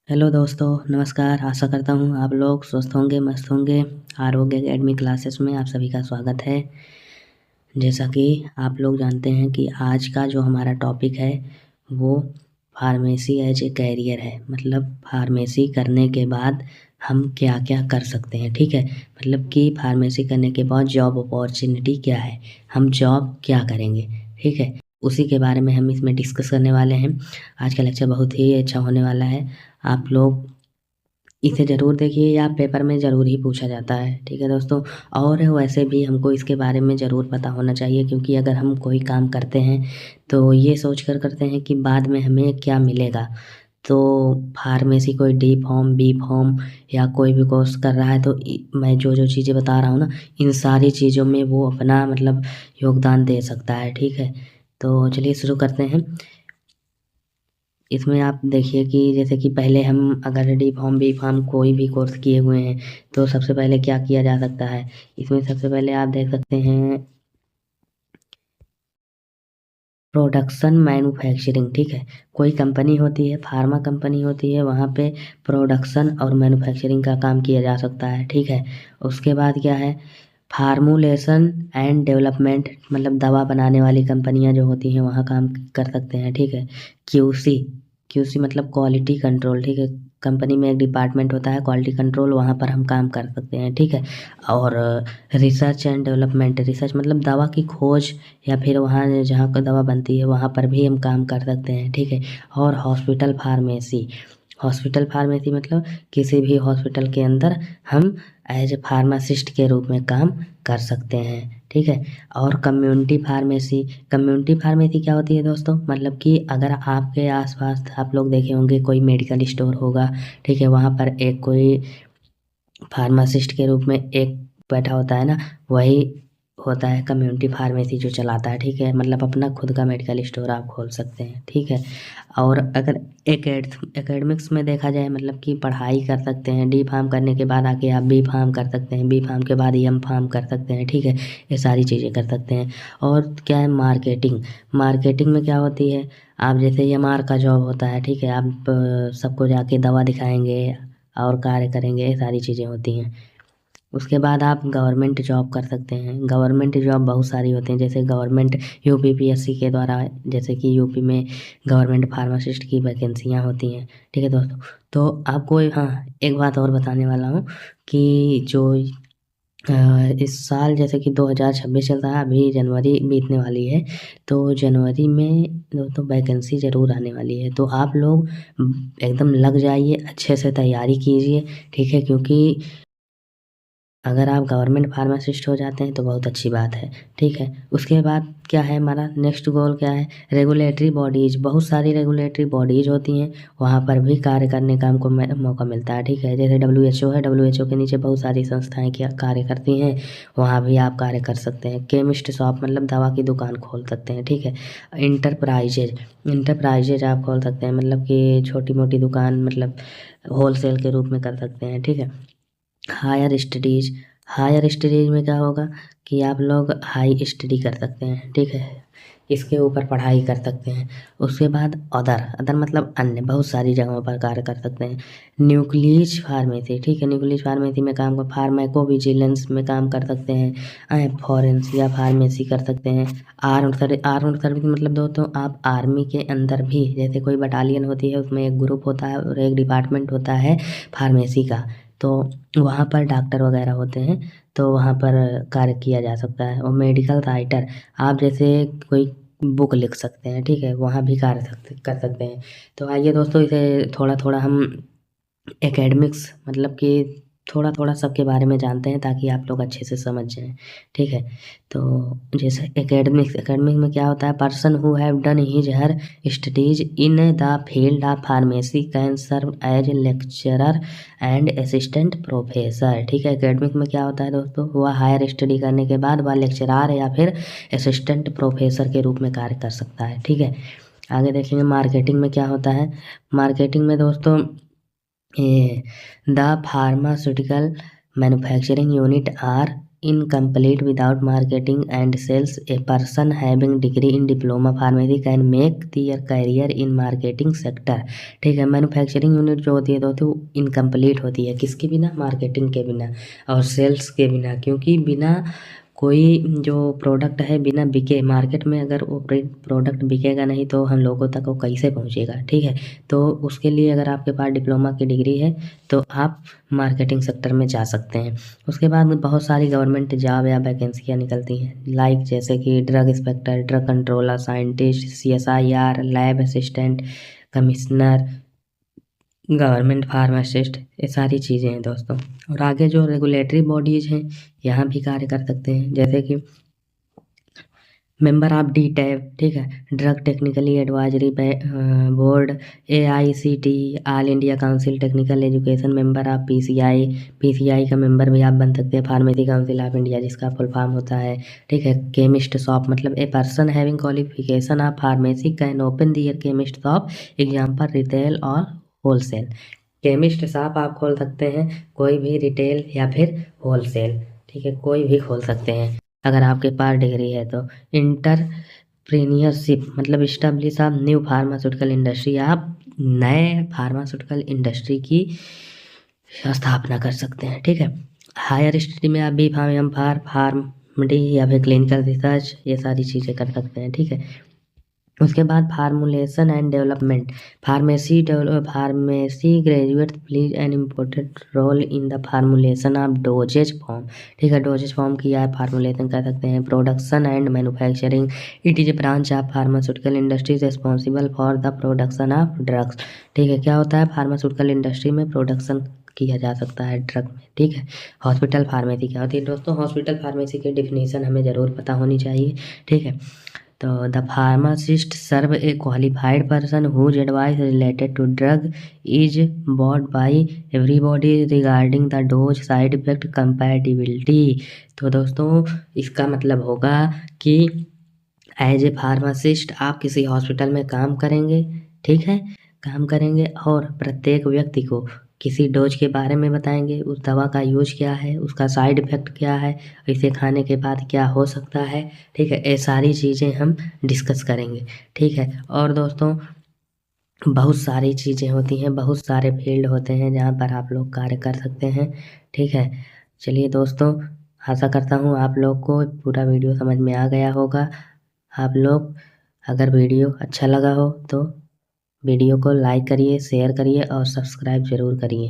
Hello दोस्तों, नमस्कार। आशा करता हूँ आप लोग स्वस्थ होंगे, मस्त होंगे। आरोग्य एकेडमी क्लासेस में आप सभी का स्वागत है। जैसा कि आप लोग जानते हैं कि आज का जो हमारा टॉपिक है वो फार्मेसी एज ए कैरियर है। मतलब फार्मेसी करने के बाद हम क्या क्या कर सकते हैं, ठीक है। मतलब कि फार्मेसी करने के बाद जॉब अपॉर्चुनिटी क्या है, हम जॉब क्या करेंगे, ठीक है। उसी के बारे में हम इसमें डिस्कस करने वाले हैं। आज का लेक्चर बहुत ही अच्छा होने वाला है। आप लोग इसे ज़रूर देखिए, या पेपर में ज़रूर ही पूछा जाता है, ठीक है दोस्तों। और वैसे भी हमको इसके बारे में ज़रूर पता होना चाहिए, क्योंकि अगर हम कोई काम करते हैं तो ये सोच कर करते हैं कि बाद में हमें क्या मिलेगा। तो फार्मेसी कोई डी फार्म, बी फार्म या कोई भी कोर्स कर रहा है तो मैं जो जो चीज़ें बता रहा हूँ ना, इन सारी चीज़ों में वो अपना मतलब योगदान दे सकता है, ठीक है। तो चलिए शुरू करते हैं। इसमें आप देखिए कि जैसे कि पहले हम अगर डी फार्म, बी फार्म कोई भी कोर्स किए हुए हैं तो सबसे पहले क्या किया जा सकता है। इसमें सबसे पहले आप देख सकते हैं प्रोडक्शन मैन्युफैक्चरिंग, ठीक है। कोई कंपनी होती है, फार्मा कंपनी होती है, वहाँ पे प्रोडक्शन और मैन्युफैक्चरिंग का काम किया जा सकता है, ठीक है। उसके बाद क्या है, फार्मूलेशन एंड डेवलपमेंट, मतलब दवा बनाने वाली कंपनियां जो होती हैं वहाँ काम कर सकते हैं, ठीक है। क्यूसी, क्यूसी मतलब क्वालिटी कंट्रोल, ठीक है। कंपनी में एक डिपार्टमेंट होता है क्वालिटी कंट्रोल, वहाँ पर हम काम कर सकते हैं, ठीक है। और रिसर्च एंड डेवलपमेंट, रिसर्च मतलब दवा की खोज, या फिर वहाँ जहाँ पर दवा बनती है वहाँ पर भी हम काम कर सकते हैं, ठीक है। और हॉस्पिटल फार्मेसी, हॉस्पिटल फार्मेसी मतलब किसी भी हॉस्पिटल के अंदर हम एज ए फार्मासिस्ट के रूप में काम कर सकते हैं, ठीक है। और कम्युनिटी फार्मेसी, कम्युनिटी फार्मेसी क्या होती है दोस्तों, मतलब कि अगर आपके आसपास आप लोग देखे होंगे कोई मेडिकल स्टोर होगा, ठीक है, वहाँ पर एक कोई फार्मासिस्ट के रूप में एक बैठा होता है ना, वही होता है कम्युनिटी फार्मेसी जो चलाता है, ठीक है। मतलब अपना खुद का मेडिकल स्टोर आप खोल सकते हैं, ठीक है। और अगर एकेडमिक्स में देखा जाए, मतलब कि पढ़ाई कर सकते हैं, डी फार्म करने के बाद आके आप बी फार्म कर सकते हैं, बी फार्म के बाद एम फार्म कर सकते हैं, ठीक है। ये सारी चीज़ें कर सकते हैं। और क्या है मार्केटिंग, मार्केटिंग में क्या होती है, आप जैसे एमआर का जॉब होता है, ठीक है। आप सबको जाके दवा दिखाएंगे और कार्य करेंगे, ये सारी चीज़ें होती हैं। उसके बाद आप गवर्नमेंट जॉब कर सकते हैं। गवर्नमेंट जॉब बहुत सारी होती हैं, जैसे गवर्नमेंट यूपीपीएससी के द्वारा, जैसे कि यूपी में गवर्नमेंट फार्मासिस्ट की वैकेंसियाँ होती हैं, ठीक है दोस्तों। तो आपको हाँ एक बात और बताने वाला हूँ कि जो इस साल जैसे कि 2026 चल रहा है, अभी जनवरी बीतने वाली है, तो जनवरी में दोस्तों वैकेंसी ज़रूर आने वाली है। तो आप लोग एकदम लग जाइए, अच्छे से तैयारी कीजिए, ठीक है। क्योंकि अगर आप गवर्नमेंट फार्मासिस्ट हो जाते हैं तो बहुत अच्छी बात है, ठीक है। उसके बाद क्या है, हमारा नेक्स्ट गोल क्या है, रेगुलेटरी बॉडीज़, बहुत सारी रेगुलेटरी बॉडीज़ होती हैं, वहाँ पर भी कार्य करने का हमको मौका मिलता है, ठीक है। जैसे डब्ल्यूएचओ है, डब्ल्यूएचओ के नीचे बहुत सारी संस्थाएं क्या कार्य करती हैं, वहाँ भी आप कार्य कर सकते हैं। केमिस्ट शॉप मतलब दवा की दुकान खोल सकते हैं, ठीक है। इंटरप्राइजेज, इंटरप्राइजेज आप खोल सकते हैं, मतलब कि छोटी मोटी दुकान, मतलब होलसेल के रूप में कर सकते हैं, ठीक है। हायर स्टडीज, हायर स्टडीज में क्या होगा कि आप लोग हाई स्टडी कर सकते हैं, ठीक है। इसके ऊपर पढ़ाई कर सकते हैं। उसके बाद अदर, अदर मतलब अन्य, बहुत सारी जगहों पर कार्य कर सकते हैं। न्यूक्लियस फार्मेसी, ठीक है, न्यूक्लियस फार्मेसी में काम कर, फार्माको विजिलेंस में काम कर सकते हैं, फॉरेंसिया फार्मेसी कर सकते हैं। आर्म्ड सर्विस मतलब दोस्तों आप आर्मी के अंदर भी, जैसे कोई बटालियन होती है उसमें एक ग्रुप होता है और एक डिपार्टमेंट होता है फार्मेसी का, तो वहाँ पर डॉक्टर वगैरह होते हैं, तो वहाँ पर कार्य किया जा सकता है। और मेडिकल राइटर, आप जैसे कोई बुक लिख सकते हैं, ठीक है, वहाँ भी कर सकते हैं। तो आइए दोस्तों, इसे थोड़ा थोड़ा हम एकेडमिक्स मतलब कि थोड़ा थोड़ा सबके बारे में जानते हैं, ताकि आप लोग अच्छे से समझ जाएं, ठीक है। तो जैसे एकेडमिक्स, एकेडमिक में क्या होता है, person who have done his her studies in the field of pharmacy can serve as lecturer and assistant professor, ठीक है। एकेडमिक में क्या होता है दोस्तों, वह हायर स्टडी करने के बाद वह लेक्चरार या फिर असिस्टेंट प्रोफेसर के रूप में कार्य कर सकता है, ठीक है। आगे देखेंगे मार्केटिंग में क्या होता है। मार्केटिंग में दोस्तों the pharmaceutical manufacturing unit are incomplete without marketing and sales. A person having degree in diploma pharmacy can make their career in marketing sector. ठीक है, मैन्युफैक्चरिंग यूनिट जो होती है तो इनकम्प्लीट होती है, किसके बिना? मार्केटिंग के बिना और सेल्स के बिना, क्योंकि बिना कोई जो प्रोडक्ट है बिना बिके मार्केट में, अगर वो प्रोडक्ट बिकेगा नहीं तो हम लोगों तक वो कैसे पहुंचेगा। ठीक है, तो उसके लिए अगर आपके पास डिप्लोमा की डिग्री है तो आप मार्केटिंग सेक्टर में जा सकते हैं। उसके बाद में बहुत सारी गवर्नमेंट जॉब या वैकेंसियाँ निकलती हैं, लाइक जैसे कि drug inspector, drug controller, scientist, CSIR, lab assistant, commissioner, government pharmacist, ये सारी चीज़ें हैं दोस्तों। और आगे जो रेगुलेटरी बॉडीज़ हैं यहाँ भी कार्य कर सकते हैं, जैसे कि मेंबर ऑफ DTAB, ठीक है, drug technically advisory board, AICT, all India council technical education, member of PCI का मेंबर भी आप बन सकते हैं, फार्मेसी काउंसिल ऑफ इंडिया जिसका फुल फॉर्म होता है। ठीक है, केमिस्ट शॉप, मतलब a person having qualification of pharmacy can open their chemist shop, example retail और होलसेल। केमिस्ट शॉप आप खोल सकते हैं, कोई भी रिटेल या फिर होलसेल, ठीक है, कोई भी खोल सकते हैं अगर आपके पास डिग्री है तो। इंटरप्रेन्योरशिप मतलब establish of new pharmaceutical industry, आप नए फार्मास्यूटिकल इंडस्ट्री की स्थापना कर सकते हैं। ठीक है, हायर स्टडी में आप B.Pharm, M.Pharm, PharmD या फिर क्लिनिकल रिसर्च, ये सारी चीज़ें कर सकते हैं। ठीक है, उसके बाद formulation and development, pharmacy graduate plays an important role in the formulation of dosage form. ठीक है, डोजेज फॉर्म की आप फार्मूलेशन कर सकते हैं। Production and manufacturing, it is a branch of pharmaceutical industries responsible for the production of drugs. ठीक है, क्या होता है? फार्मास्यूटिकल इंडस्ट्री में प्रोडक्शन किया जा सकता है ड्रग में। ठीक है, हॉस्पिटल फार्मेसी क्या होती है दोस्तों? हॉस्पिटल फार्मेसी की डिफिनीशन हमें ज़रूर पता होनी चाहिए। ठीक है, तो the pharmacist serve a qualified person whose advice related to drug is bought by everybody regarding the dose, side effect, compatibility. तो दोस्तों इसका मतलब होगा कि एज ए फार्मासिस्ट आप किसी हॉस्पिटल में काम करेंगे, ठीक है, काम करेंगे और प्रत्येक व्यक्ति को किसी डोज के बारे में बताएंगे, उस दवा का यूज क्या है, उसका साइड इफ़ेक्ट क्या है, इसे खाने के बाद क्या हो सकता है। ठीक है, ये सारी चीज़ें हम डिस्कस करेंगे। ठीक है, और दोस्तों बहुत सारी चीज़ें होती हैं, बहुत सारे फील्ड होते हैं जहाँ पर आप लोग कार्य कर सकते हैं। ठीक है, चलिए दोस्तों, आशा करता हूँ आप लोग को पूरा वीडियो समझ में आ गया होगा। आप लोग अगर वीडियो अच्छा लगा हो तो वीडियो को लाइक करिए, शेयर करिए और सब्सक्राइब ज़रूर करिए।